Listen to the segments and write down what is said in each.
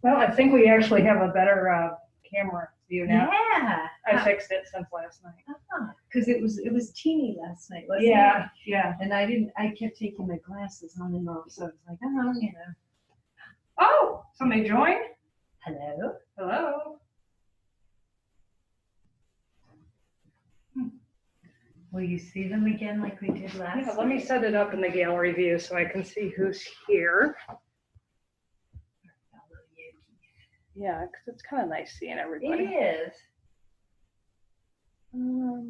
Well, I think we actually have a better camera view now. Yeah. I fixed it since last night. Because it was teeny last night, wasn't Yeah, it? yeah. And I kept taking my glasses on and off, so I was like, you know. Oh, somebody joined? Hello. Hello. Will you see them again like we did last Yeah, night? let me set it up in the gallery view so I can see who's here. Yeah, because it's kind of nice seeing everybody. It is. Where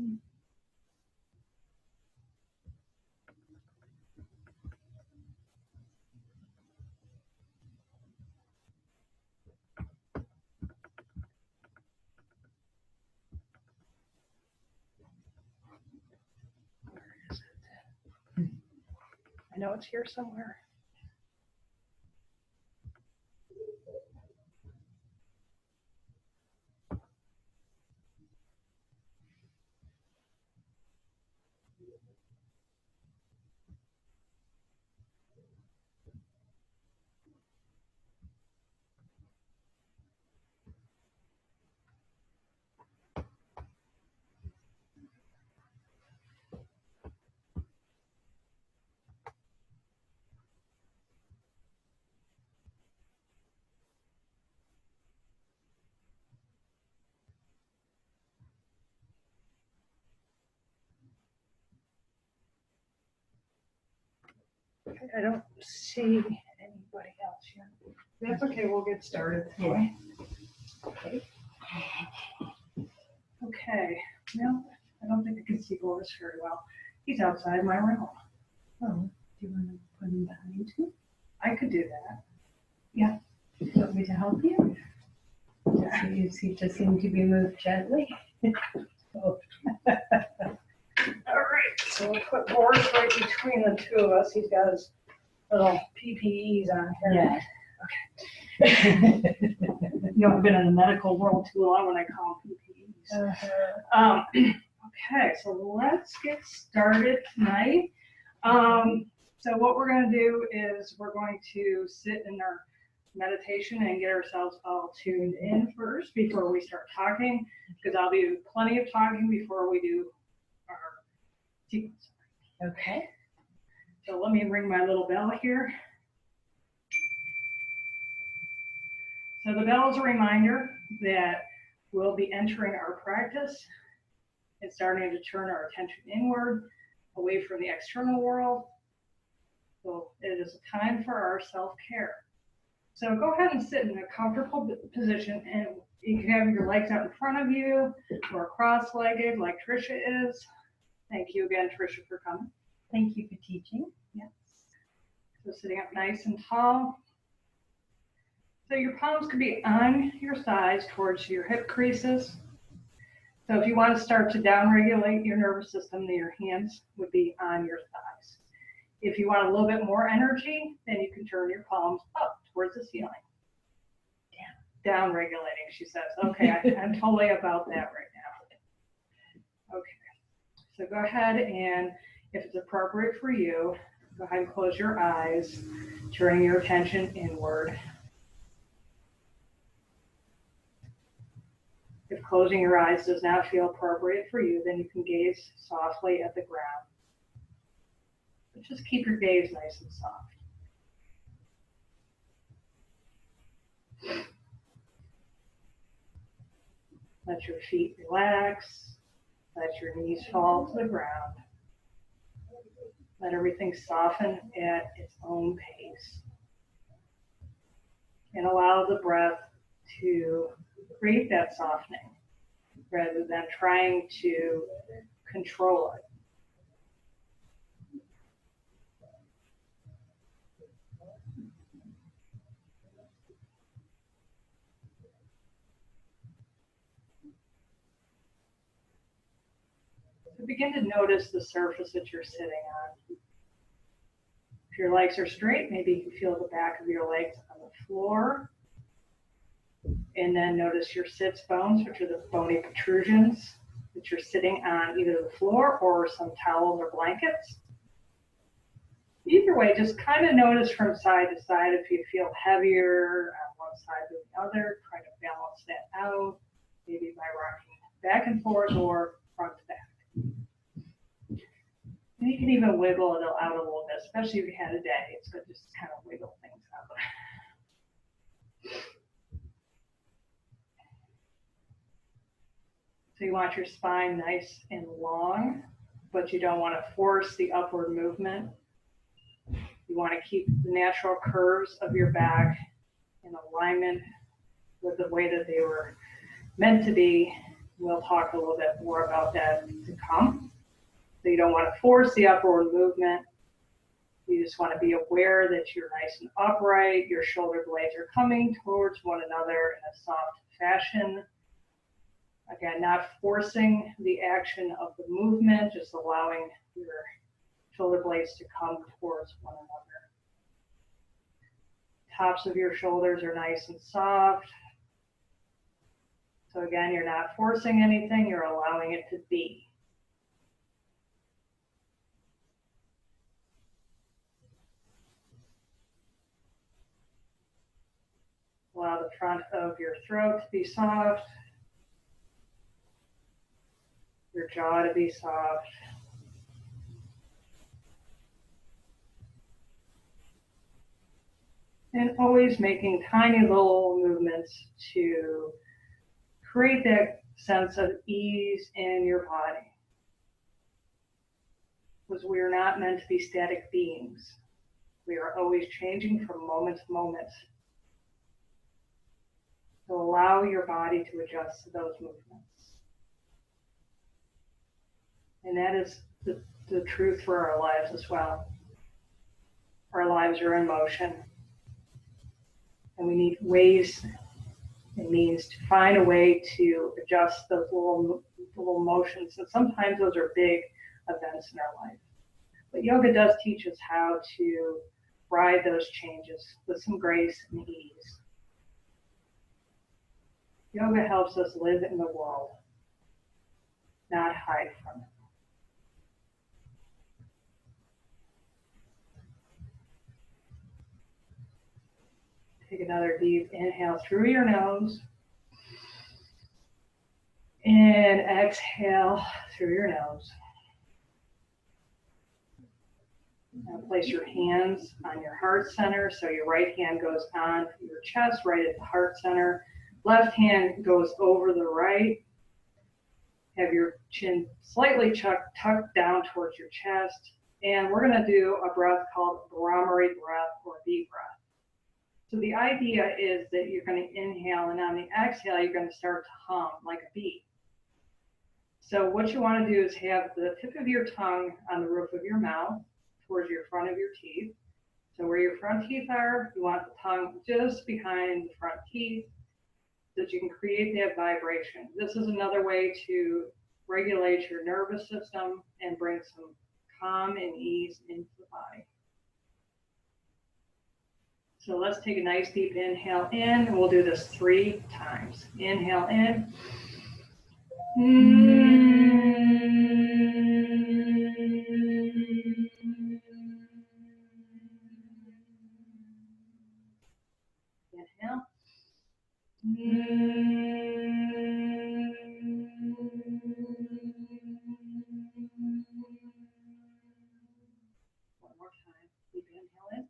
is it? I know it's here somewhere. I don't see anybody else yet. That's okay, we'll get started. Yeah. Okay. Okay. No, I don't think I can see Boris very well. He's outside my realm. Oh, do you want to put him behind you? I could do that. Yeah. Do you want me to help you? Does he just seem to be moved gently? Oh. All right, so we'll put Boris right between the two of us. He's got his little PPEs on here. Yeah. Okay. You haven't been in the medical world too long when I call them PPEs. Okay, so let's get started tonight. So what we're going to do is we're going to sit in our meditation and get ourselves all tuned in first before we start talking, because I'll do plenty of talking before we do our sequence. Okay. So let me ring my little bell here. So the bell is a reminder that we'll be entering our practice and starting to turn our attention inward, away from the external world. So it is a time for our self-care. So go ahead and sit in a comfortable position, and you can have your legs out in front of you or cross-legged like Tricia is. Thank you again, Tricia, for coming. Thank you for teaching. Yes. So sitting up nice and tall. So your palms could be on your sides towards your hip creases. So if you want to start to downregulate your nervous system, then your hands would be on your thighs. If you want a little bit more energy, then you can turn your palms up towards the ceiling. Down regulating, she says. Okay, I'm totally about that right now. Okay, so go ahead and if it's appropriate for you, go ahead and close your eyes, turning your attention inward. If closing your eyes does not feel appropriate for you, then you can gaze softly at the ground. But just keep your gaze nice and soft. Let your feet relax. Let your knees fall to the ground. Let everything soften at its own pace. And allow the breath to create that softening rather than trying to control it. So begin to notice the surface that you're sitting on. If your legs are straight, maybe you can feel the back of your legs on the floor. And then notice your sits bones, which are the bony protrusions that you're sitting on either the floor or some towels or blankets. Either way, just kind of notice from side to side if you feel heavier on one side to the other. Try to balance that out, maybe by rocking back and forth or front to back. And you can even wiggle it out a little bit, especially if you had a day. It's good to just kind of wiggle things out. So you want your spine nice and long, but you don't want to force the upward movement. You want to keep the natural curves of your back in alignment with the way that they were meant to be. We'll talk a little bit more about that to come. So you don't want to force the upward movement. You just want to be aware that you're nice and upright. Your shoulder blades are coming towards one another in a soft fashion. Again, not forcing the action of the movement, just allowing your shoulder blades to come towards one another. Tops of your shoulders are nice and soft. So again, you're not forcing anything, you're allowing it to be. Allow the front of your throat to be soft. Your jaw to be soft. And always making tiny little movements to create that sense of ease in your body. Because we are not meant to be static beings. We are always changing from moment to moment. So allow your body to adjust to those movements. And that is the truth for our lives as well. Our lives are in motion. And we need ways and means to find a way to adjust those little motions. And sometimes those are big events in our life. But yoga does teach us how to ride those changes with some grace and ease. Yoga helps us live in the world, not hide from it. Take another deep inhale through your nose. And exhale through your nose. Now place your hands on your heart center. So your right hand goes on your chest, right at the heart center. Left hand goes over the right. Have your chin slightly tucked down towards your chest. And we're going to do a breath called Brahmari breath or deep breath. So the idea is that you're going to inhale, and on the exhale, you're going to start to hum like a bee. So what you want to do is have the tip of your tongue on the roof of your mouth towards your front of your teeth. So where your front teeth are, you want the tongue just behind the front teeth so that you can create that vibration. This is another way to regulate your nervous system and bring some calm and ease into the body. So let's take a nice deep inhale in, and we'll do this 3 times. Inhale in. Inhale. One more time. Deep inhale in.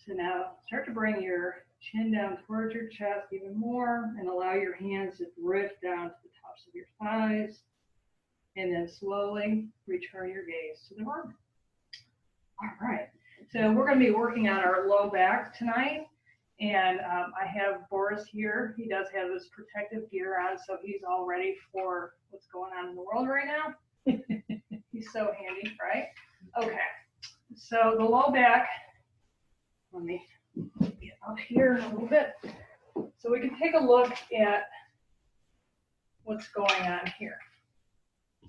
So now start to bring your chin down towards your chest even more and allow your hands to drift down to the tops of your thighs. And then slowly return your gaze to the room. All right. So we're going to be working on our low back tonight. And I have Boris here. He does have his protective gear on, so he's all ready for what's going on in the world right now. He's so handy, right? Okay. So the low back, let me get up here a little bit. So we can take a look at what's going on here.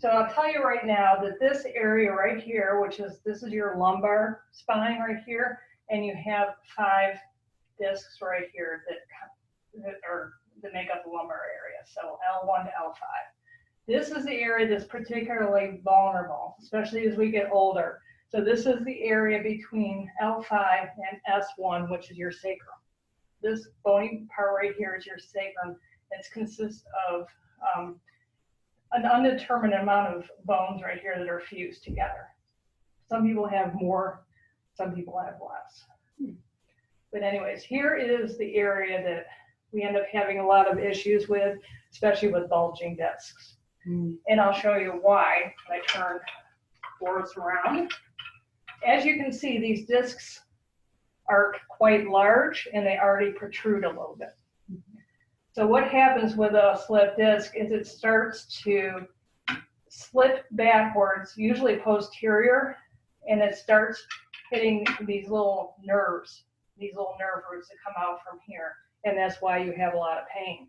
So I'll tell you right now that this area right here, this is your lumbar spine right here, and you have 5 discs right here that make up the lumbar area. So L1 to L5. This is the area that's particularly vulnerable, especially as we get older. So this is the area between L5 and S1, which is your sacrum. This bony part right here is your sacrum. It consists of an undetermined amount of bones right here that are fused together. Some people have more, some people have less. But anyways, here is the area that we end up having a lot of issues with, especially with bulging discs. And I'll show you why when I turn boards around. As you can see, these discs are quite large and they already protrude a little bit. So what happens with a slip disc is it starts to slip backwards, usually posterior, and it starts hitting these little nerves, these little nerve roots that come out from here. And that's why you have a lot of pain.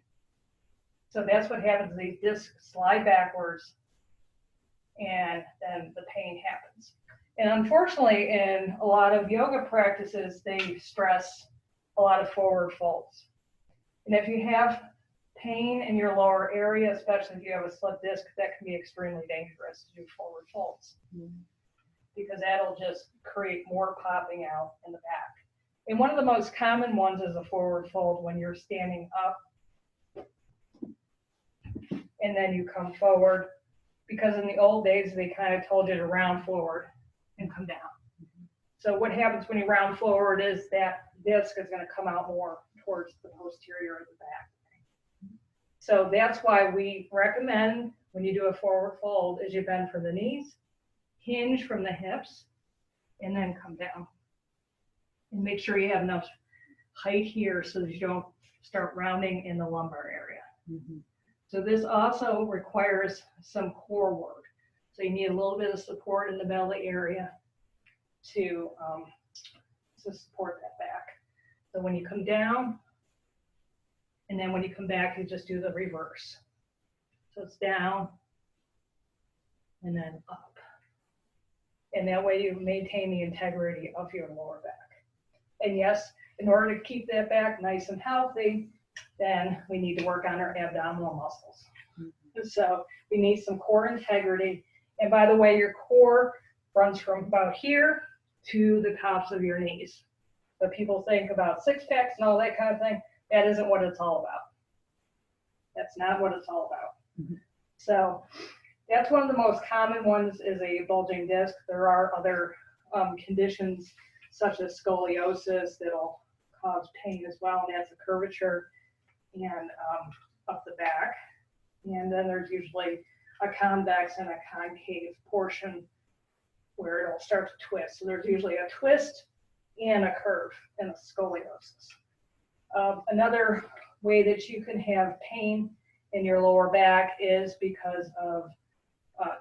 So that's what happens. These discs slide backwards and then the pain happens. And unfortunately, in a lot of yoga practices, they stress a lot of forward folds. And if you have pain in your lower area, especially if you have a slip disc, that can be extremely dangerous to do forward folds because that'll just create more popping out in the back. And one of the most common ones is a forward fold when you're standing up and then you come forward, because in the old days, they kind of told you to round forward and come down. So what happens when you round forward is that disc is going to come out more towards the posterior of the back. So that's why we recommend when you do a forward fold is you bend from the knees, hinge from the hips, and then come down. And make sure you have enough height here so that you don't start rounding in the lumbar area. So this also requires some core work. So you need a little bit of support in the belly area to support that back. So when you come down, and then when you come back, you just do the reverse. So it's down, and then up. And that way you maintain the integrity of your lower back. And yes, in order to keep that back nice and healthy, then we need to work on our abdominal muscles. So we need some core integrity. And by the way, your core runs from about here to the tops of your knees. But people think about six packs and all that kind of thing. That isn't what it's all about. That's not what it's all about. So that's one of the most common ones is a bulging disc. There are other conditions such as scoliosis that'll cause pain as well, and that's a curvature and up the back. And then there's usually a convex and a concave portion where it'll start to twist. So there's usually a twist and a curve in a scoliosis. Another way that you can have pain in your lower back is because of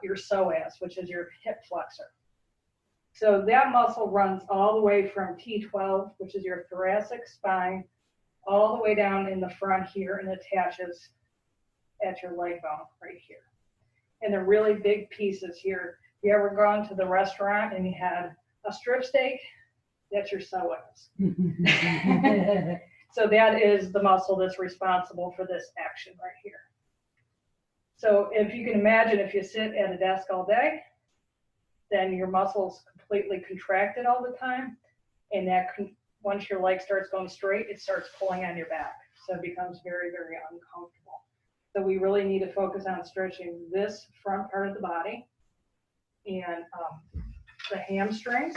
your psoas, which is your hip flexor. So that muscle runs all the way from T12, which is your thoracic spine, all the way down in the front here and attaches at your leg bone right here. And they're really big pieces here. If you ever gone to the restaurant and you had a strip steak, that's your psoas. So that is the muscle that's responsible for this action right here. So if you can imagine, if you sit at a desk all day, then your muscles completely contracted all the time. And that once your leg starts going straight, it starts pulling on your back. So it becomes very, very uncomfortable. So we really need to focus on stretching this front part of the body and the hamstrings.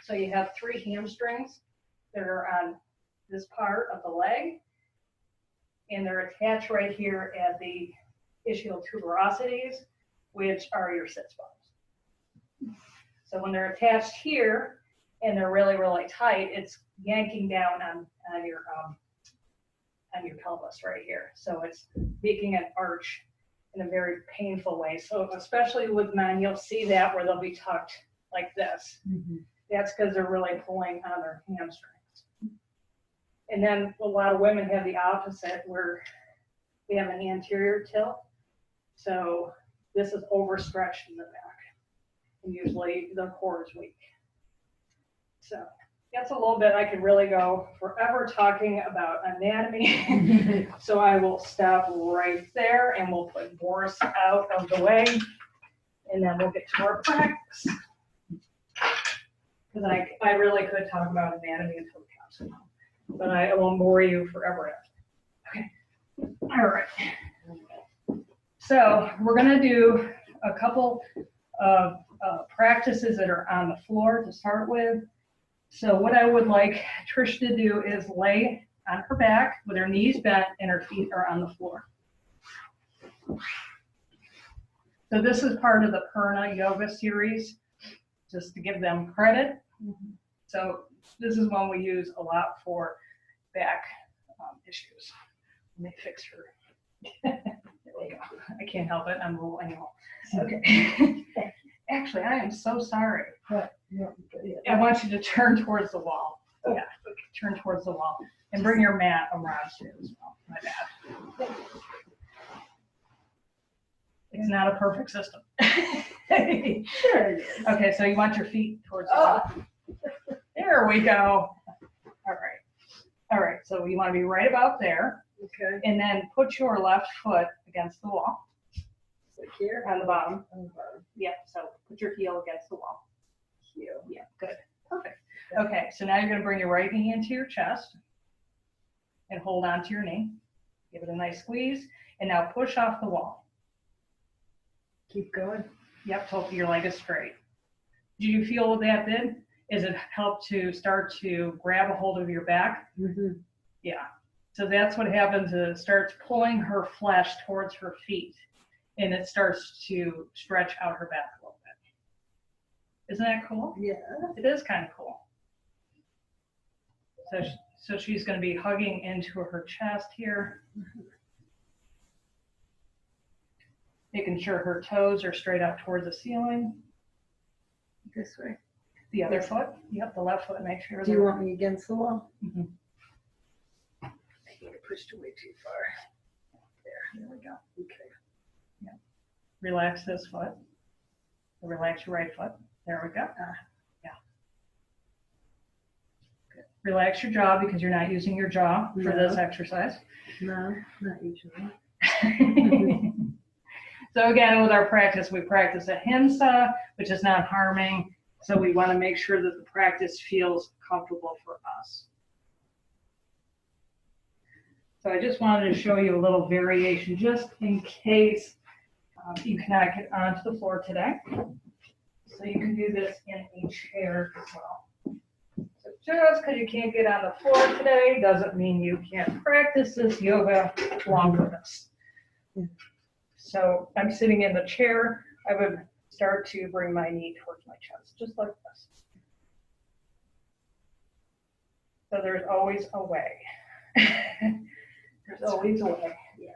So you have 3 hamstrings that are on this part of the leg, and they're attached right here at the ischial tuberosities, which are your sits bones. So when they're attached here and they're really, really tight, it's yanking down on your pelvis right here. So it's making an arch in a very painful way. So especially with men, you'll see that where they'll be tucked like this. That's because they're really pulling on their hamstrings. And then a lot of women have the opposite, where they have an anterior tilt. So this is overstretched in the back. And usually the core is weak. So That's a little bit. I could really go forever talking about anatomy. So I will stop right there and we'll put Boris out of the way and then we'll get to our practice. Because I really could talk about anatomy until the cows come home, but I won't bore you forever. Okay. All right. So we're going to do a couple of practices that are on the floor to start with. So what I would like Trish to do is lay on her back with her knees bent and her feet are on the floor. So this is part of the Reiki&Yoga series, just to give them credit. So this is one we use a lot for back issues. Let me fix her. There we go. I can't help it. I'm a little animal. Okay. Actually, I am so sorry. I want you to turn towards the wall. Yeah, okay. Turn towards the wall. And bring your mat around you as well. My bad. It's not a perfect system. Sure it is. Okay, so you want your feet towards the wall. There we go. All right. All right, so you want to be right about there. Okay. And then put your left foot against the wall. Like here? On the bottom. On the bottom. Yep, so put your heel against the wall. Heel. Yeah, good. Perfect. Okay, so now you're going to bring your right knee into your chest and hold on to your knee. Give it a nice squeeze. And now push off the wall. Keep going. Yep, till your leg is straight. Did you feel what that did? Is it helped to start to grab a hold of your back? Mm-hmm. Yeah. So that's what happens. It starts pulling her flesh towards her feet. And it starts to stretch out her back a little bit. Isn't that cool? Yeah. It is kind of cool. So she's going to be hugging into her chest here. Making sure her toes are straight out towards the ceiling. This way. The other foot. Yep, the left foot. Make sure. Do you want me against the wall? Mm-hmm. I think I pushed away too far. There we go. Okay. Yep. Relax this foot. Relax your right foot. There we go. Yeah. Good. Relax your jaw because you're not using your jaw for this exercise. No, not usually. So again, with our practice, we practice ahimsa, which is not harming. So we want to make sure that the practice feels comfortable for us. So I just wanted to show you a little variation just in case you cannot get onto the floor today. So you can do this in a chair as well. So just because you can't get on the floor today doesn't mean you can't practice this yoga along with us. So I'm sitting in the chair. I would start to bring my knee towards my chest, just like this. So there's always a way. There's always a way. Yes.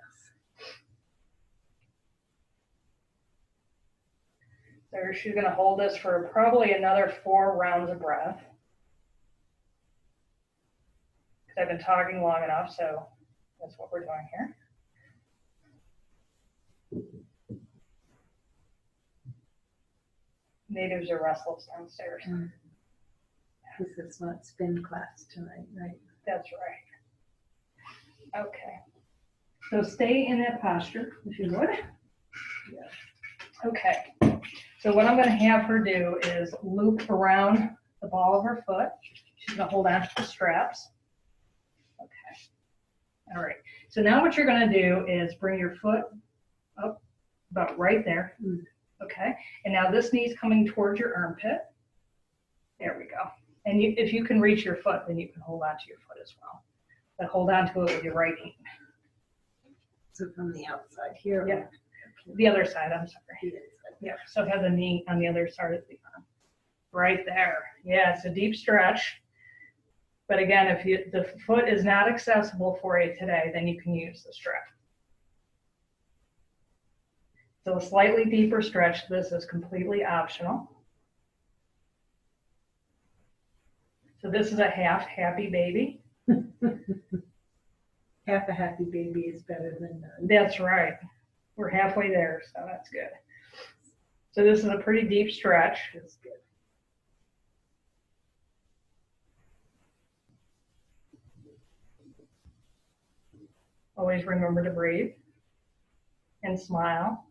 So she's going to hold this for probably another 4 rounds of breath. Because I've been talking long enough, so that's what we're doing here. Natives are restless downstairs. This is not spin class tonight, right? That's right. Okay. So stay in that posture, if you would. Yeah. Okay. So what I'm going to have her do is loop around the ball of her foot. She's going to hold on to the straps. Okay. All right. So now what you're going to do is bring your foot up about right there. Okay. And now this knee's coming towards your armpit. There we go. And if you can reach your foot, then you can hold on to your foot as well. But hold on to it with your right hand. So from the outside here. Yeah. The other side, I'm sorry. Yeah. So have the knee on the other side of the arm. Right there. Yeah, it's a deep stretch. But again, if the foot is not accessible for you today, then you can use the strap. So a slightly deeper stretch. This is completely optional. So this is a half happy baby. Half a happy baby is better than none. That's right. We're halfway there, so that's good. So this is a pretty deep stretch. That's good. Always remember to breathe and smile.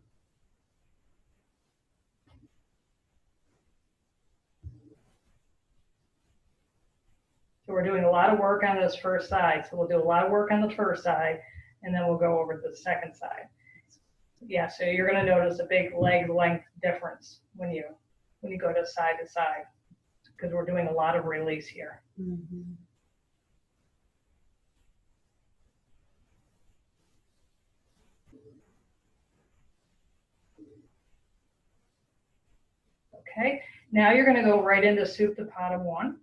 So we're doing a lot of work on this first side. So we'll do a lot of work on the first side, and then we'll go over to the second side. Yeah, so you're going to notice a big leg length difference when you go to side, because we're doing a lot of release here. Mm-hmm. Okay, now you're going to go right into Soup the Pot of One.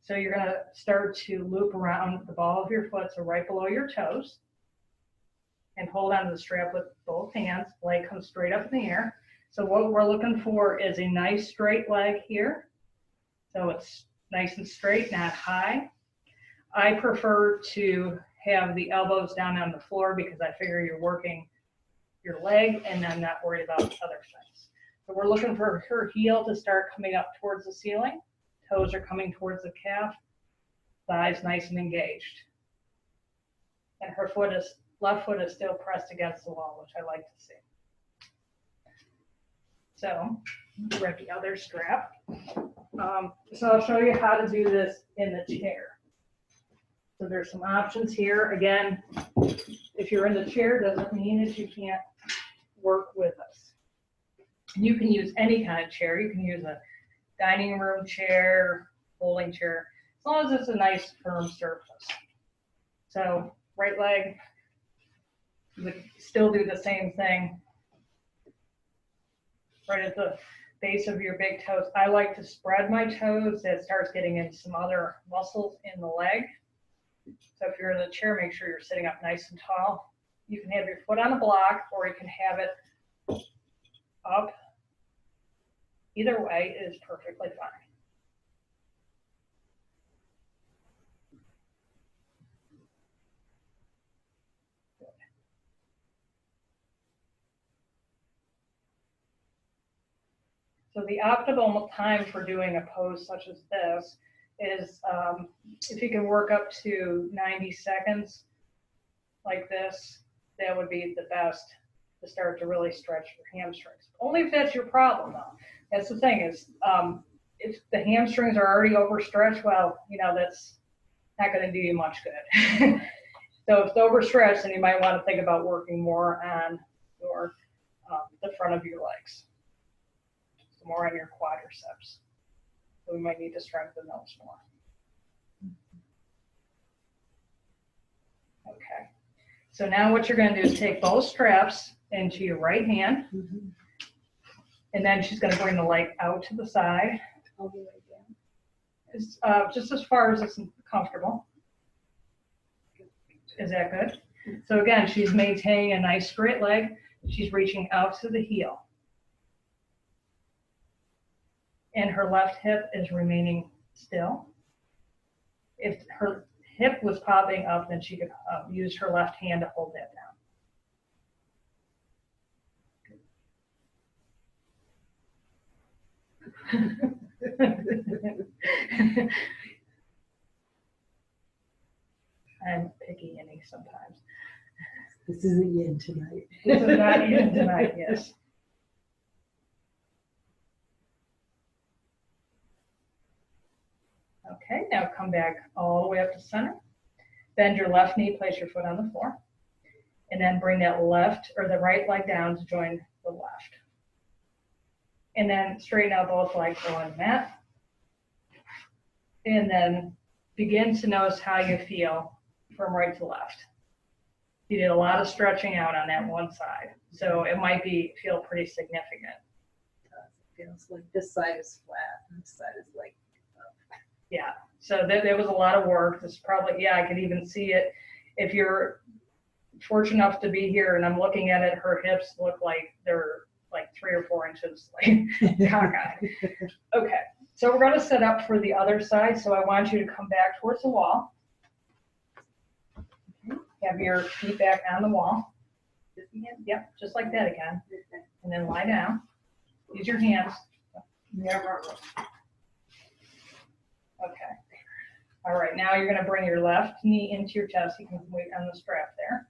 So you're going to start to loop around the ball of your foot, so right below your toes, and hold on to the strap with both hands. Leg comes straight up in the air. So what we're looking for is a nice straight leg here. So it's nice and straight, not high. I prefer to have the elbows down on the floor because I figure you're working your leg and I'm not worried about other things. So we're looking for her heel to start coming up towards the ceiling. Toes are coming towards the calf. Thighs nice and engaged. And her left foot is still pressed against the wall, which I like to see. So grab the other strap. So I'll show you how to do this in the chair. So there's some options here. Again, if you're in the chair, doesn't mean that you can't work with us. You can use any kind of chair. You can use a dining room chair, folding chair, as long as it's a nice firm surface. So right leg, you would still do the same thing. Right at the base of your big toes. I like to spread my toes. That starts getting into some other muscles in the leg. So if you're in the chair, make sure you're sitting up nice and tall. You can have your foot on a block or you can have it up. Either way is perfectly fine. So the optimal time for doing a pose such as this is if you can work up to 90 seconds like this, that would be the best to start to really stretch your hamstrings. Only if that's your problem though. That's the thing is if the hamstrings are already overstretched, well, that's not going to do you much good. So if it's overstretched, then you might want to think about working more on your the front of your legs. More on your quadriceps. So we might need to strengthen those more. Okay. So now what you're going to do is take both straps into your right hand. Mm-hmm. And then she's going to bring the leg out to the side. All the way down. It's, just as far as it's comfortable. Is that good? So again, she's maintaining a nice straight leg. She's reaching out to the heel. And her left hip is remaining still. If her hip was popping up, then she could use her left hand to hold that down. I'm picky Annie sometimes. This isn't yin tonight. This is not yin tonight, yes. Okay, now come back all the way up to center. Bend your left knee, place your foot on the floor. And then bring that left or the right leg down to join the left. And then straighten out both legs on the mat. And then begin to notice how you feel from right to left. You did a lot of stretching out on that one side. So it might feel pretty significant. It feels like this side is flat and this side is like up. Yeah, so there was a lot of work. This probably, I could even see it. If you're fortunate enough to be here and I'm looking at it, her hips look like they're like 3 or 4 inches like cockeyed. Okay, so we're going to set up for the other side. So I want you to come back towards the wall. Have your feet back on the wall. Yep, just like that again. And then lie down. Use your hands. Okay. All right, now you're going to bring your left knee into your chest. You can wait on the strap there.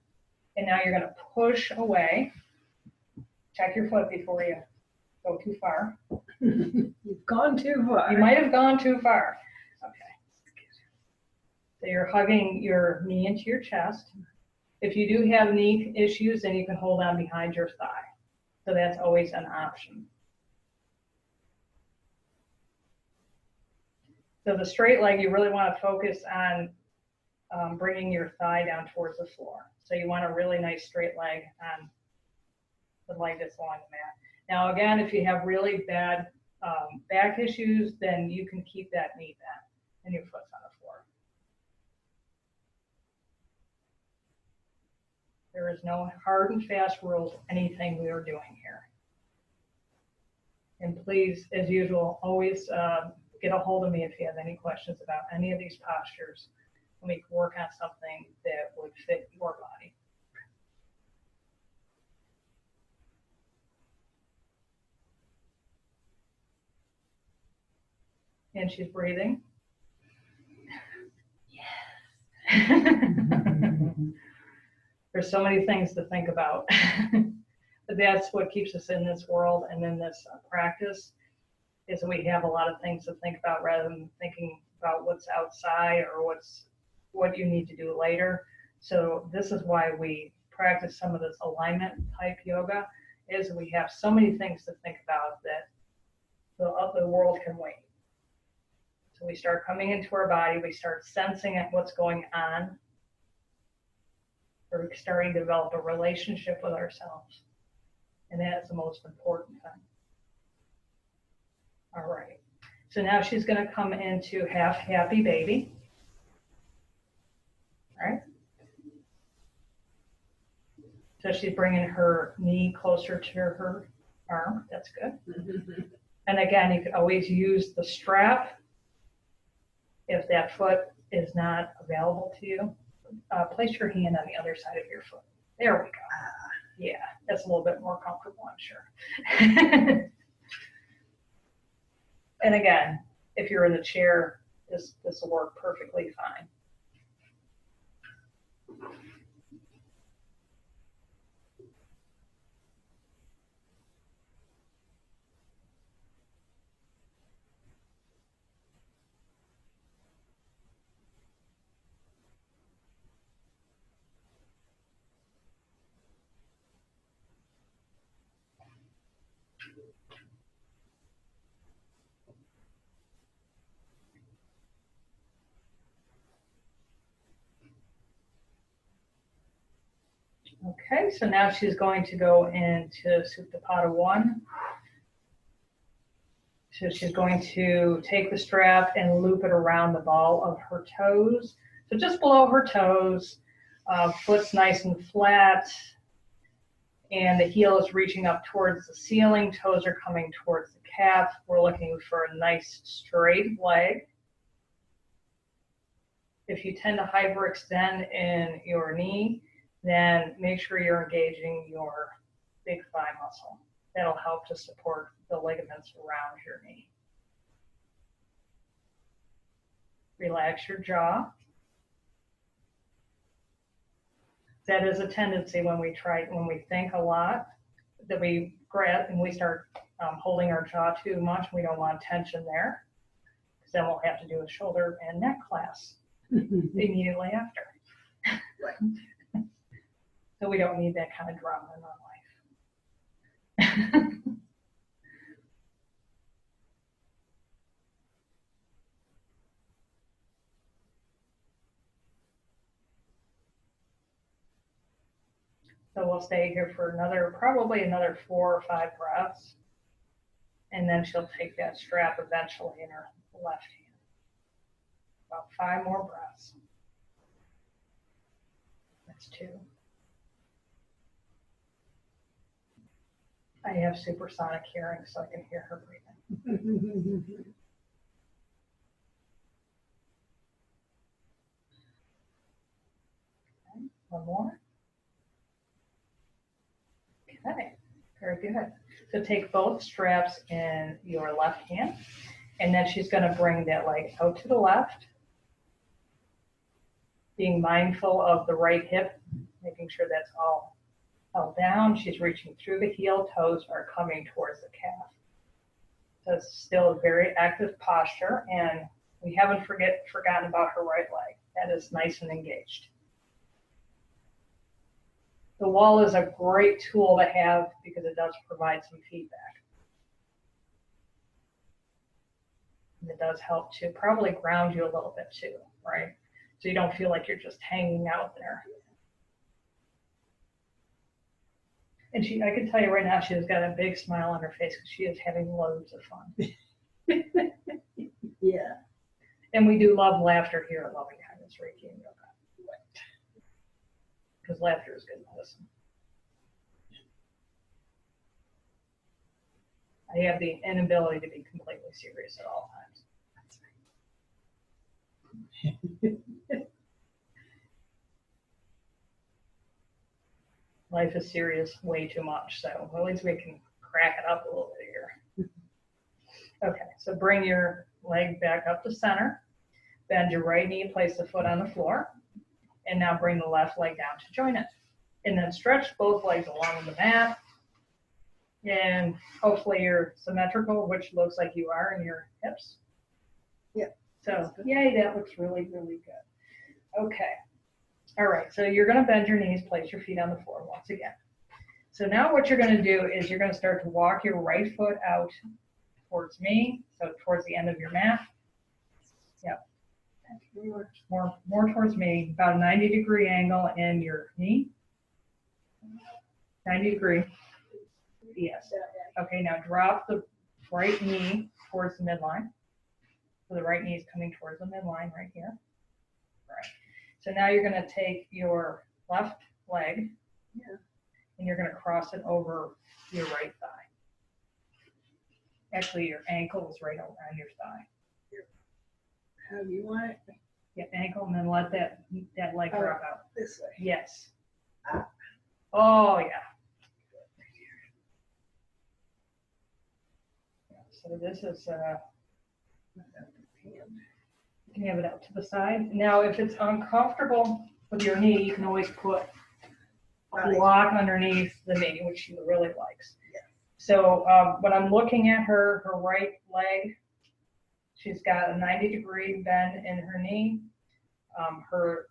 And now you're going to push away. Check your foot before you go too far. You've gone too far. You might have gone too far. Okay. So you're hugging your knee into your chest. If you do have knee issues, then you can hold on behind your thigh. So that's always an option. So the straight leg, you really want to focus on bringing your thigh down towards the floor. So you want a really nice straight leg on the leg that's along the mat. Now again, if you have really bad back issues, then you can keep that knee bent and your foot's on the floor. There is no hard and fast rules of anything we are doing here. And please, as usual, always get a hold of me if you have any questions about any of these postures, and we can work on something that would fit your body. And she's breathing. Yes. There's so many things to think about. But that's what keeps us in this world and in this practice, is we have a lot of things to think about rather than thinking about what's outside or what you need to do later. So this is why we practice some of this alignment type yoga, is we have so many things to think about that the world can wait. So we start coming into our body, we start sensing what's going on. We're starting to develop a relationship with ourselves. And that's the most important thing. All right. So now she's going to come into half happy baby. All right. So she's bringing her knee closer to her arm. That's good. And again, you can always use the strap if that foot is not available to you. Place your hand on the other side of your foot. There we go. Yeah, that's a little bit more comfortable, I'm sure. And again, if you're in the chair, this will work perfectly fine. Okay, so now she's going to go into Supta 1. So she's going to take the strap and loop it around the ball of her toes. So just below her toes, foot's nice and flat, and the heel is reaching up towards the ceiling. Toes are coming towards the calf. We're looking for a nice straight leg. If you tend to hyperextend in your knee, then make sure you're engaging your big thigh muscle. That'll help to support the ligaments around your knee. Relax your jaw. That is a tendency when we think a lot, that we grab and we start holding our jaw too much. We don't want tension there, because then we'll have to do a shoulder and neck class immediately after. Right. So we don't need that kind of drama in our life. So we'll stay here for probably another 4 or 5 breaths. And then she'll take that strap eventually in her left hand. About 5 more breaths. That's 2. I have supersonic hearing, so I can hear her breathing. Okay, 1 more. Okay, very good. So take both straps in your left hand, and then she's going to bring that leg out to the left, being mindful of the right hip making sure that's all held down. She's reaching through the heel, toes are coming towards the calf. So it's still a very active posture, and we haven't forgotten about her right leg. That is nice and engaged. The wall is a great tool to have because it does provide some feedback. And it does help to probably ground you a little bit too, right? So you don't feel like you're just hanging out there. And I can tell you right now, she has got a big smile on her face because she is having loads of fun. Yeah. And we do love laughter here at Loving Kindness Reiki and Yoga. Because laughter is good medicine. I have the inability to be completely serious at all times. Life is serious way too much, so at least we can crack it up a little bit here. Okay, so bring your leg back up to center. Bend your right knee, place the foot on the floor. And now bring the left leg down to join it. And then stretch both legs along the mat. And hopefully you're symmetrical, which looks like you are in your hips. Yep. So, yay, that looks really, really good. Okay. All right, so you're going to bend your knees, place your feet on the floor once again. So now what you're going to do is you're going to start to walk your right foot out towards me, so towards the end of your mat. Yep. More towards me, about a 90-degree angle in your knee. 90 degree. Yes. Okay, now drop the right knee towards the midline. So the right knee is coming towards the midline right here. Right. So now you're going to take your left leg and you're going to cross it over your right thigh. Actually, your ankle is right around your thigh. How do you want it? Yeah, ankle, and then let that leg drop out. This way. Yes. Oh, yeah. So this is, you can have it out to the side. Now, if it's uncomfortable with your knee, you can always put a block underneath the knee, which she really likes. Yeah. So when I'm looking at her right leg, she's got a 90-degree bend in her knee. Her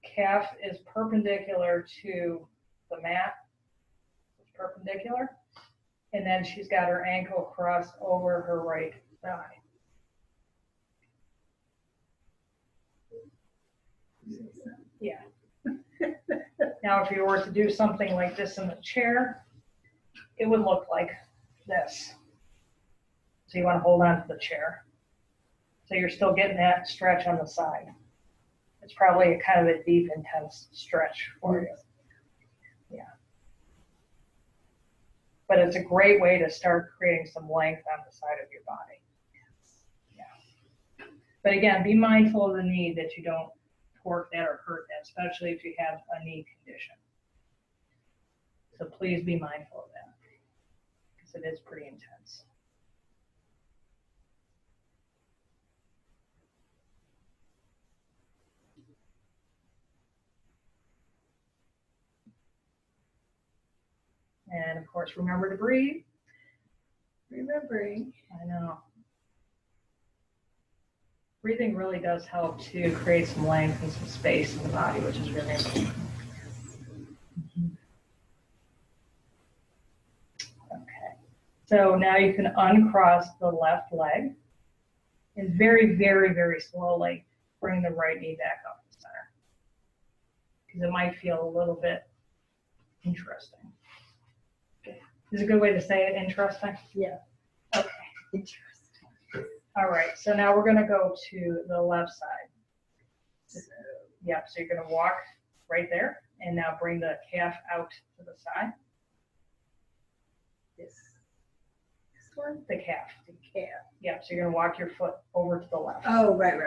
calf is perpendicular to the mat. It's perpendicular. And then she's got her ankle crossed over her right thigh. Yeah. Now, if you were to do something like this in the chair, it would look like this. So you want to hold on to the chair. So you're still getting that stretch on the side. It's probably a kind of a deep, intense stretch for you. Yeah. But it's a great way to start creating some length on the side of your body. Yeah. But again, be mindful of the knee that you don't torque that or hurt that, especially if you have a knee condition. So please be mindful of that because it is pretty intense. And of course, remember to breathe. Remembering. I know. Breathing really does help to create some length and some space in the body, which is really important. Okay. So now you can uncross the left leg and very, very, very slowly bring the right knee back up to center. Because it might feel a little bit interesting. Is a good way to say it, interesting? Yeah. Okay. Interesting. All right, so now we're going to go to the left side. So you're going to walk right there, and now bring the calf out to the side. This one? The calf. The calf. Yeah, so you're going to walk your foot over to the left. Oh, right.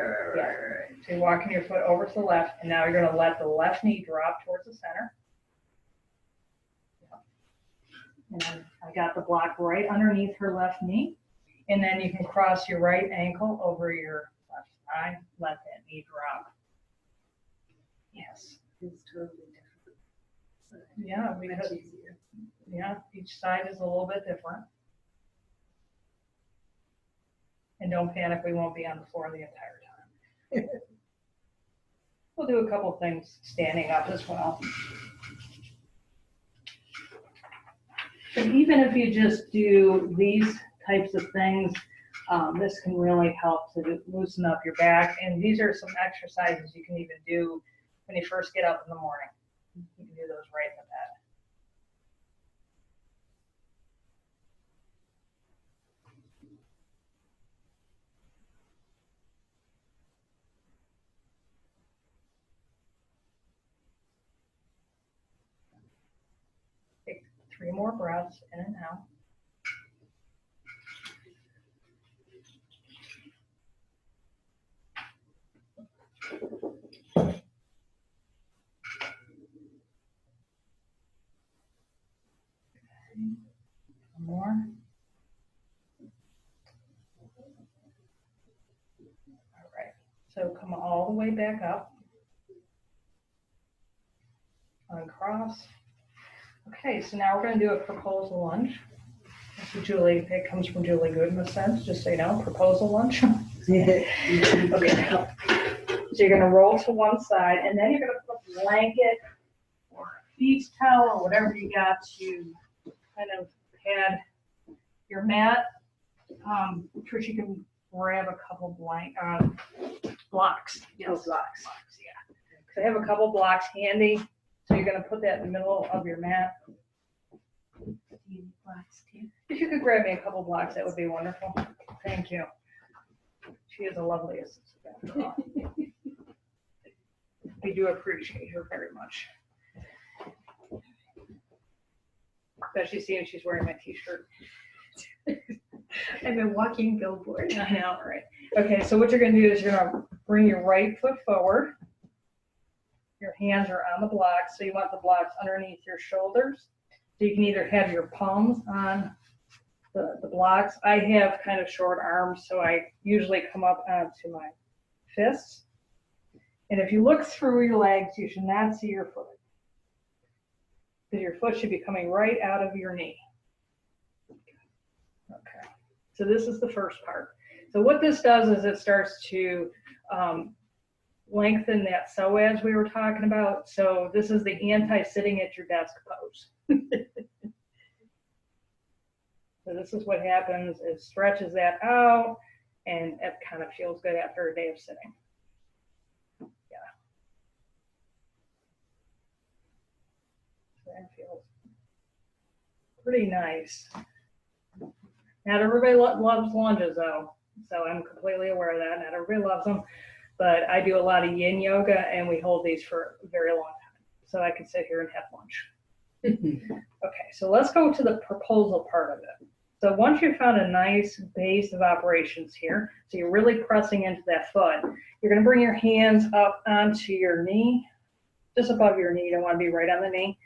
So you're walking your foot over to the left, and now you're going to let the left knee drop towards the center. And then I got the block right underneath her left knee. And then you can cross your right ankle over your left thigh. Let that knee drop. Yes. It's totally different. Yeah, Much because easier. yeah, each side is a little bit different. And don't panic, we won't be on the floor the entire time. We'll do a couple things standing up as well. But even if you just do these types of things, this can really help to loosen up your back. And these are some exercises you can even do when you first get up in the morning. You can do those right in the bed. Take 3 more breaths in and out. One more. All right. So come all the way back up. Uncross. Okay, so now we're going to do a proposal lunge. So Julie, it comes from Julie Goodman's sense, just so you know, proposal lunge. Okay. So you're going to roll to one side, and then you're going to put a blanket or a beach towel or whatever you got to kind of pad your mat. Trish, you can grab a couple blocks. Yes. Oh, blocks. Yeah. So I have a couple blocks handy. So you're going to put that in the middle of your mat. Blocks too. If you could grab me a couple blocks, that would be wonderful. Thank you. She is a lovely assistant after all. We do appreciate her very much. Especially seeing she's wearing my t-shirt. I'm a walking billboard. I know, right? Okay, so what you're going to do is you're going to bring your right foot forward. Your hands are on the blocks, so you want the blocks underneath your shoulders. So you can either have your palms on the blocks. I have kind of short arms, so I usually come up onto my fists. And if you look through your legs, you should not see your foot. Because your foot should be coming right out of your knee. Okay, so this is the first part. So what this does is it starts to lengthen that psoas we were talking about. So this is the anti-sitting at your desk pose. So this is what happens, it stretches that out, and it kind of feels good after a day of sitting. Yeah. So that feels pretty nice. Not everybody loves lunges though, so I'm completely aware of that. Not everybody loves them, but I do a lot of yin yoga, and we hold these for a very long time. So I can sit here and have lunch. Okay, so let's go to the proposal part of it. So once you've found a nice base of operations here, so you're really pressing into that foot, you're going to bring your hands up onto your knee, just above your knee. You don't want to be right on the knee.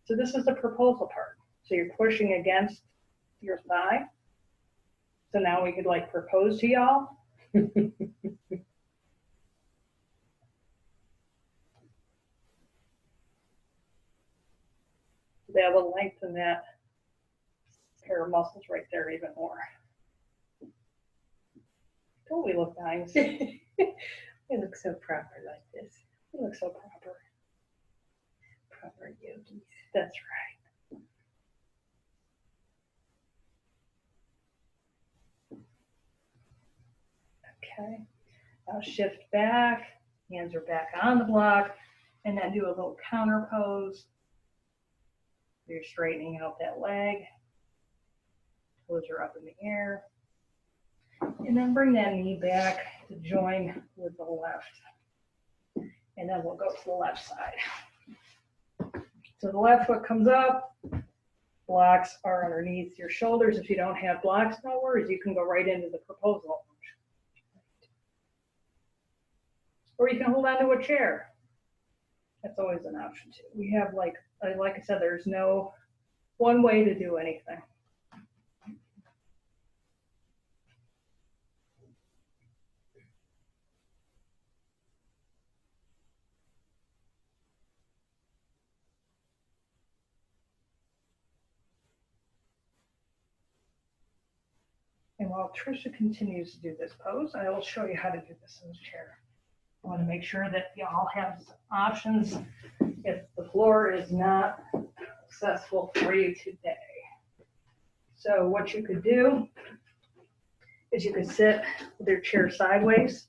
So this is the proposal part. So you're pushing against your thigh. So now we could like propose to y'all. Be able to lengthen that pair of muscles right there even more. Don't we look nice? We look so proper like this. We look so proper. Proper yogis. That's right. Okay. Now shift back. Hands are back on the block. And then do a little counter pose. You're straightening out that leg. Toes are up in the air. And then bring that knee back to join with the left. And then we'll go to the left side. So the left foot comes up. Blocks are underneath your shoulders. If you don't have blocks, no worries. You can go right into the proposal. Or you can hold on to a chair. That's always an option too. We have like I said, there's no one way to do anything. And while Trisha continues to do this pose, I will show you how to do this in the chair. I want to make sure that you all have options if the floor is not accessible for you today. So what you could do is you could sit with your chair sideways,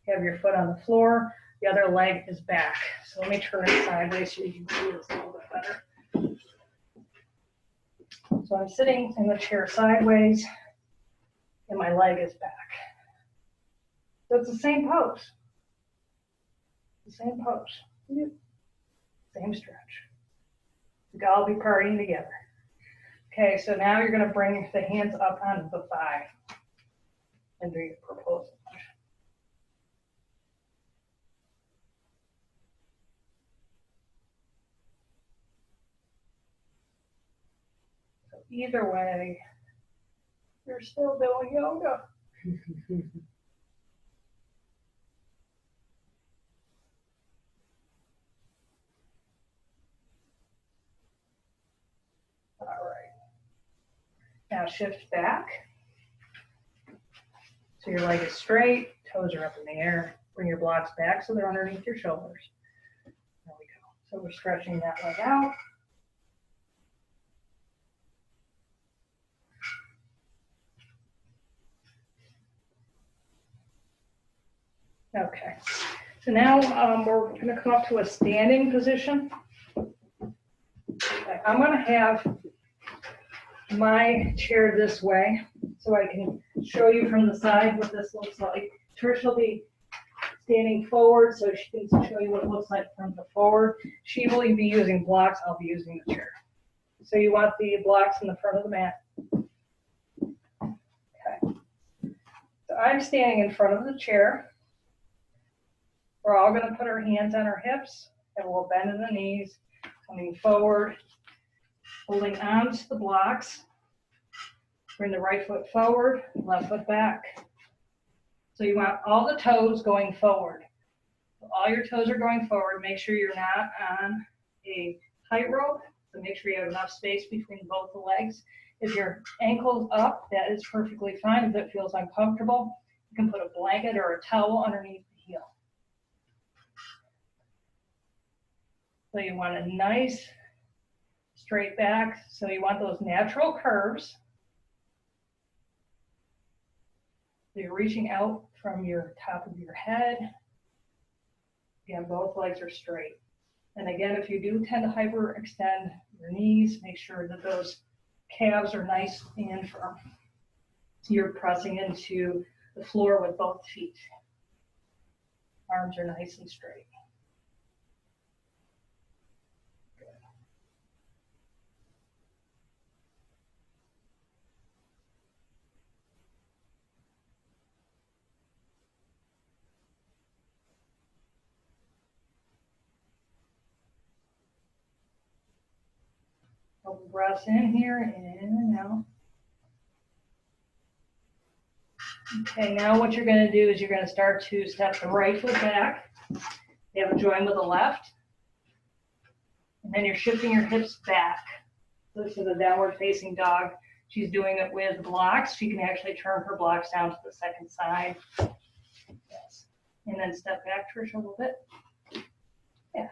have your foot on the floor, the other leg is back. So let me turn it sideways so you can see this a little bit better. So I'm sitting in the chair sideways and my leg is back. So it's the same pose. The same pose. Same stretch. We could all be partying together. Okay, so now you're going to bring the hands up onto the thigh and do your proposal. So either way, you're still doing yoga. All right. Now shift back. So your leg is straight, toes are up in the air. Bring your blocks back so they're underneath your shoulders. There we go. So we're stretching that leg out. Okay. So now we're going to come up to a standing position. Okay. I'm going to have my chair this way so I can show you from the side what this looks like. Trish will be standing forward so she can show you what it looks like from the forward. She will be using blocks, I'll be using the chair. So you want the blocks in the front of the mat. Okay. So I'm standing in front of the chair. We're all going to put our hands on our hips and we'll bend in the knees, coming forward, holding on to the blocks. Bring the right foot forward, left foot back. So you want all the toes going forward. So all your toes are going forward. Make sure you're not on a tightrope. So make sure you have enough space between both the legs. If your ankle's up, that is perfectly fine. If it feels uncomfortable, you can put a blanket or a towel underneath the heel. So you want a nice straight back. So you want those natural curves. So you're reaching out from your top of your head. Again, both legs are straight. And again, if you do tend to hyperextend your knees, make sure that those calves are nice and firm. So you're pressing into the floor with both feet. Arms are nice and straight. Couple breaths in here, in and out. Okay, now what you're going to do is you're going to start to step the right foot back. You have a join with the left. And then you're shifting your hips back. This is a downward facing dog. She's doing it with blocks. She can actually turn her blocks down to the second side. Yes. And then step back, Trish, a little bit. Yeah.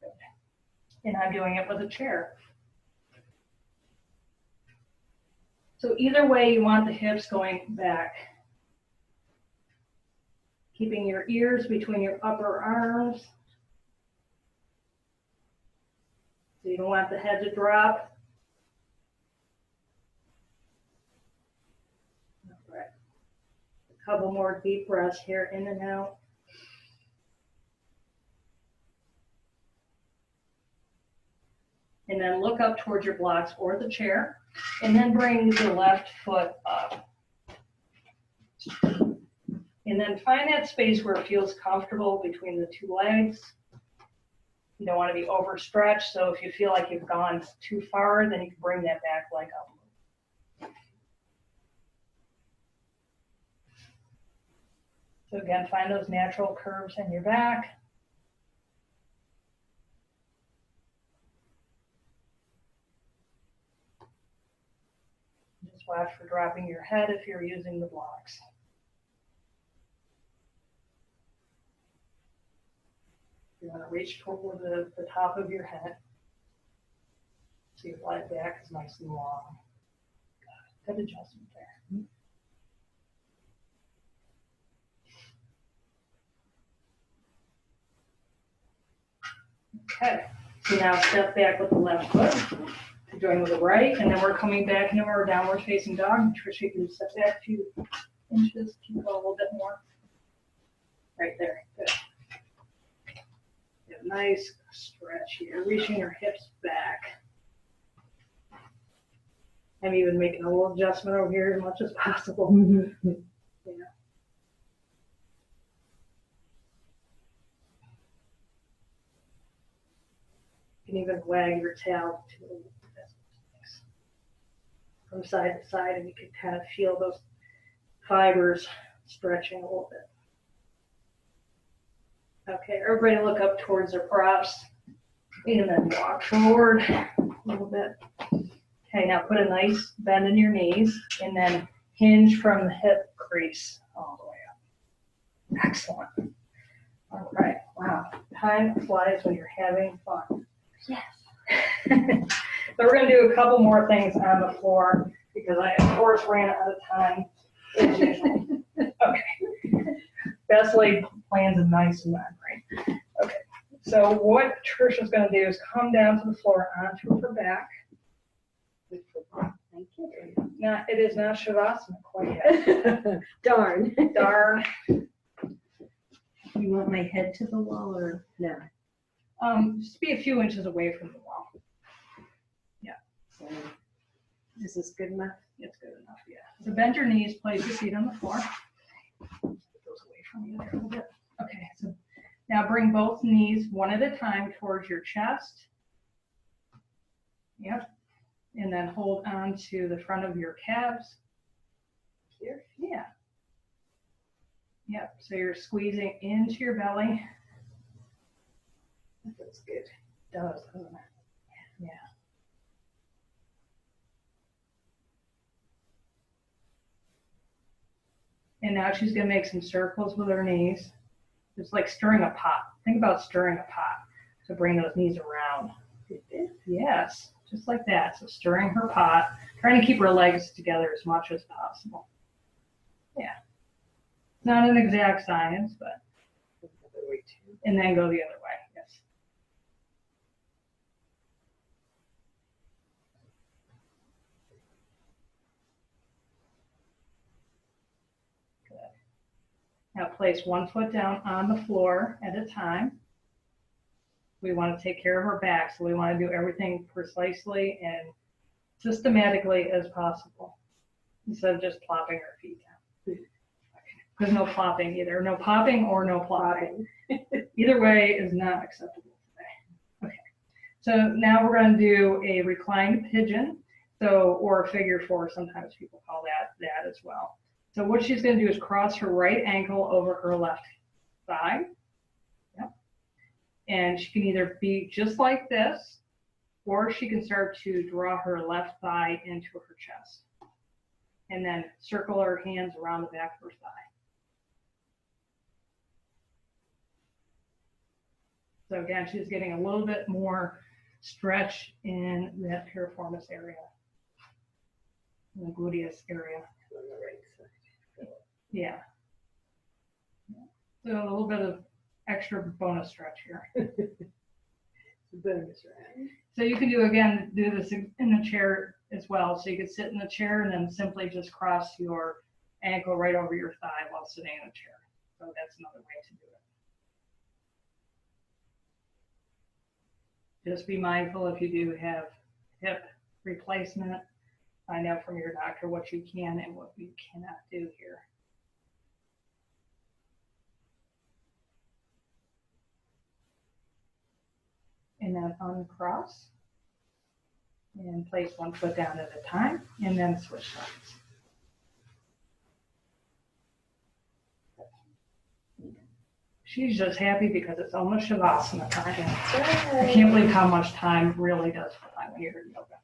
Good. And I'm doing it with a chair. So either way, you want the hips going back. Keeping your ears between your upper arms. So you don't want the head to drop. All right. A couple more deep breaths here, in and out. And then look up towards your blocks or the chair. And then bring the left foot up. And then find that space where it feels comfortable between the two legs. You don't want to be overstretched, so if you feel like you've gone too far, then you can bring that back leg up. So again, find those natural curves in your back. flat for dropping your head if you're using the blocks. You want to reach toward the top of your head. So your flat back is nice and long. Good adjustment there. Okay, so now step back with the left foot, join with the right, and then we're coming back into our downward facing dog. Tricia, you can step back a few inches, keep it a little bit more. Right there, good. Get a nice stretch here, reaching your hips back. I'm even making a little adjustment over here as much as possible. Yeah. You can even wag your tail to from side to side, and you can kind of feel those fibers stretching a little bit. Okay, everybody look up towards their props and then walk forward a little bit. Okay, now put a nice bend in your knees and then hinge from the hip crease all the way up. Excellent. All right, wow. Time flies when you're having fun. Yes. So we're going to do a couple more things on the floor because I, of course, ran out of time as usual. Okay. Best laid plans of nice and not, right? Okay. So what Trisha's going to do is come down to the floor onto her back. Thank you. Now, it is not Shavasana quite yet. Darn. Darn. You want my head to the wall or no? Just be a few inches away from the wall. Yeah. So, is this good enough? It's good enough, yeah. So bend your knees, place your feet on the floor. It goes away from you there a little bit. Okay, so now bring both knees one at a time towards your chest. Yep. And then hold on to the front of your calves. Here? Yeah. Yep, so you're squeezing into your belly. That feels good. It does, doesn't it? Yeah. And now she's going to make some circles with her knees. It's like stirring a pot. Think about stirring a pot. So bring those knees around. Yes, just like that. So stirring her pot, trying to keep her legs together as much as possible. Yeah. Not an exact science, but. And then go the other way. Yes. Good. Now place one foot down on the floor at a time. We want to take care of our back, so we want to do everything precisely and systematically as possible instead of just plopping our feet down. There's no plopping either. No popping or no plopping. Either way is not acceptable today. Okay. So now we're going to do a reclined pigeon, or a figure four. Sometimes people call that as well. So what she's going to do is cross her right ankle over her left thigh. Yep. And she can either be just like this, or she can start to draw her left thigh into her chest. And then circle her hands around the back of her thigh. So again, she's getting a little bit more stretch in that piriformis area, in the gluteus area. On the right side. Yeah. So a little bit of extra bonus stretch here. Bonus, right? So you can do this in a chair as well. So you could sit in the chair and then simply just cross your ankle right over your thigh while sitting in a chair. So that's another way to do it. Just be mindful if you do have hip replacement. Find out from your doctor what you can and what you cannot do here. And then uncross and place one foot down at a time and then switch sides. She's just happy because it's almost Shavasana time. That's right. I can't believe how much time really does fly when you're in yoga.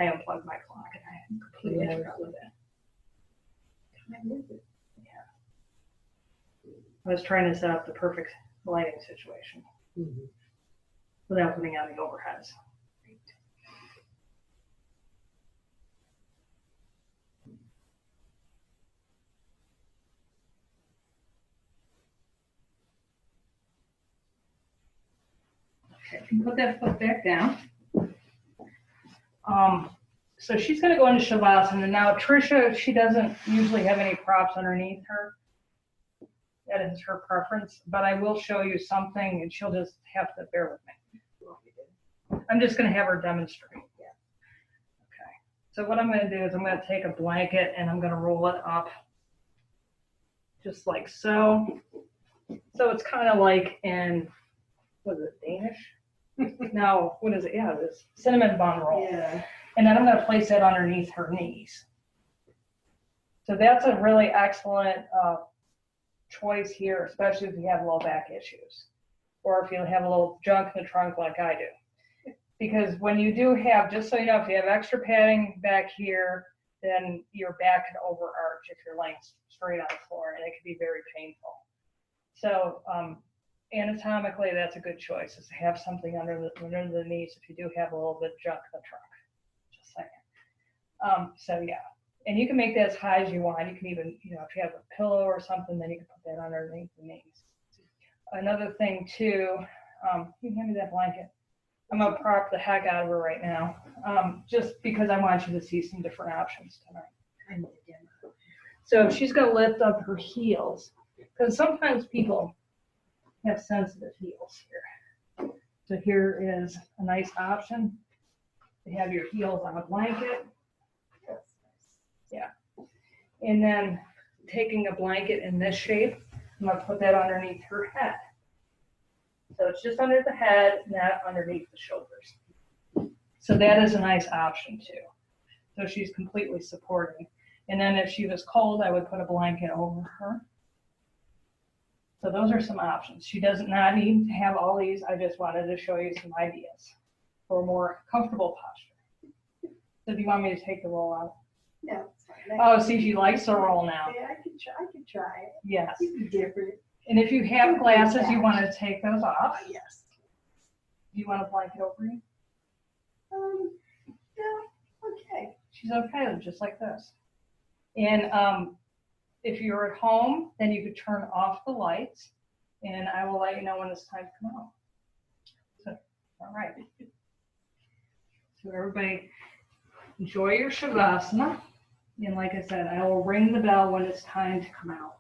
I unplugged my clock and I completely Yeah. forgot with it. I was trying to set up the perfect lighting situation without putting on the overheads. Okay, put that foot back down. So she's going to go into Shavasana. Now, Trisha, she doesn't usually have any props underneath her. That is her preference, but I will show you something and she'll just have to bear with me. I'm just going to have her demonstrate. Yeah. Okay. So what I'm going to do is I'm going to take a blanket and I'm going to roll it up just like so. So it's kind of like in, what is it, Danish? No, what is it? Yeah, this cinnamon bun roll. Yeah. And then I'm going to place that underneath her knees. So that's a really excellent choice here, especially if you have low back issues or if you have a little junk in the trunk like I do. Because when you do have, just so you know, if you have extra padding back here, then your back can overarch if you're laying straight on the floor, and it can be very painful. So anatomically, that's a good choice, is to have something under the knees if you do have a little bit of junk in the trunk. Just saying. So yeah, and you can make that as high as you want. You can even, you know, if you have a pillow or something, then you can put that underneath the knees. Another thing too, you can hand me that blanket. I'm gonna prop the heck out of her right now, just because I want you to see some different options tonight. So she's gonna lift up her heels, because sometimes people have sensitive heels here. So here is a nice option to have your heels on a blanket. Yeah. And then taking a blanket in this shape, I'm gonna put that underneath her head. So it's just under the head, not underneath the shoulders. So that is a nice option too. So she's completely supporting. And then if she was cold, I would put a blanket over her. So those are some options. She does not need to have all these. I just wanted to show you some ideas for a more comfortable posture. So do you want me to take the roll out? No, it's fine. Oh, see, she likes the roll now. Yeah, I could try it. Yes. It'd be different. And if you have glasses, you want to take those off. Yes. Do you want a blanket over you? Yeah, okay. She's okay, just like this. And if you're at home, then you could turn off the lights, and I will let you know when it's time to come out. So, all right. So everybody, enjoy your Shavasana. And like I said, I will ring the bell when it's time to come out.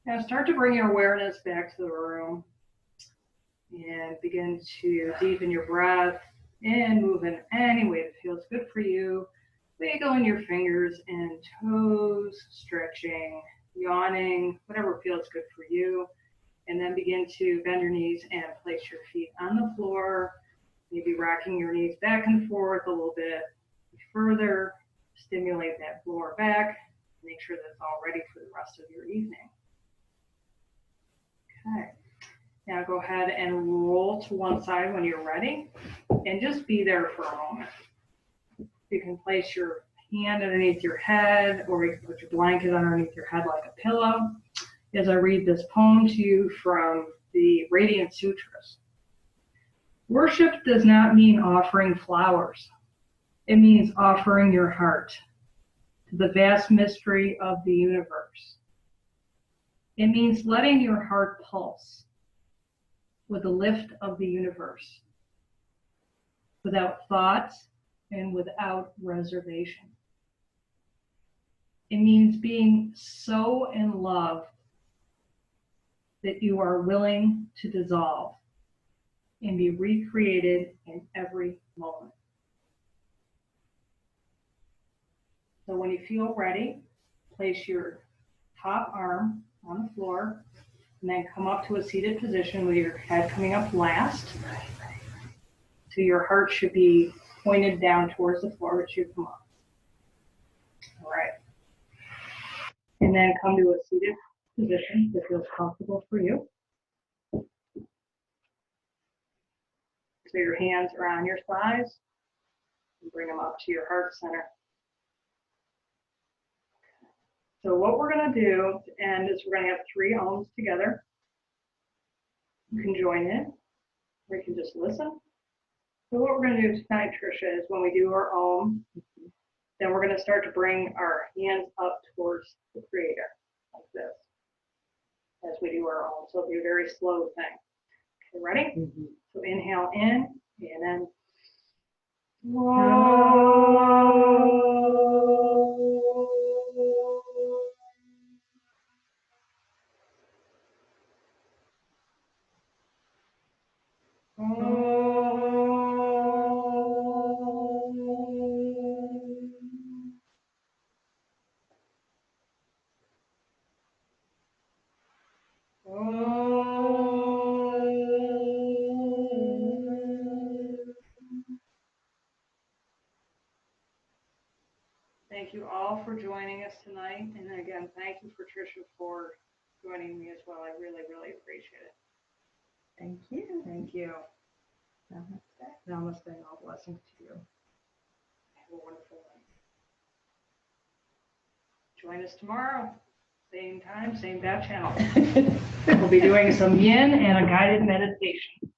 Now start to bring your awareness back to the room and begin to deepen your breath and move in any way that feels good for you. Wiggling your fingers and toes, stretching, yawning, whatever feels good for you. And then begin to bend your knees and place your feet on the floor, maybe rocking your knees back and forth a little bit further, stimulate that floor back, make sure that it's all ready for the rest of your evening. Okay, now go ahead and roll to one side when you're ready, and just be there for a moment. You can place your hand underneath your head, or you can put your blanket underneath your head like a pillow, as I read this poem to you from the Radiant Sutras. Worship does not mean offering flowers. It means offering your heart to the vast mystery of the universe. It means letting your heart pulse with the lift of the universe, without thought and without reservation. It means being so in love that you are willing to dissolve and be recreated in every moment. So when you feel ready, place your top arm on the floor and then come up to a seated position with your head coming up last. So your heart should be pointed down towards the floor as you come up. All right. And then come to a seated position that feels comfortable for you. So your hands are on your thighs. And bring them up to your heart center. So what we're going to do to end is we're going to have 3 ohms together. You can join in, or you can just listen. So what we're going to do tonight, Tricia, is when we do our ohm, then we're going to start to bring our hands up towards the Creator, like this, as we do our ohm. So it'll be a very slow thing. Okay, ready? Mm-hmm. So inhale in, and then Thank you all for joining us tonight. And again, thank you, Patricia, for joining me as well. I really, really appreciate it. Thank you. Thank you. Namaste. Namaste and all blessings to you. Have a wonderful night. Join us tomorrow. Same time, same bat channel. We'll be doing some yin and a guided meditation.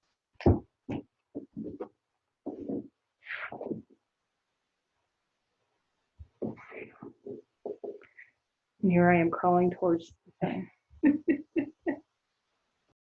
And here I am crawling towards the thing.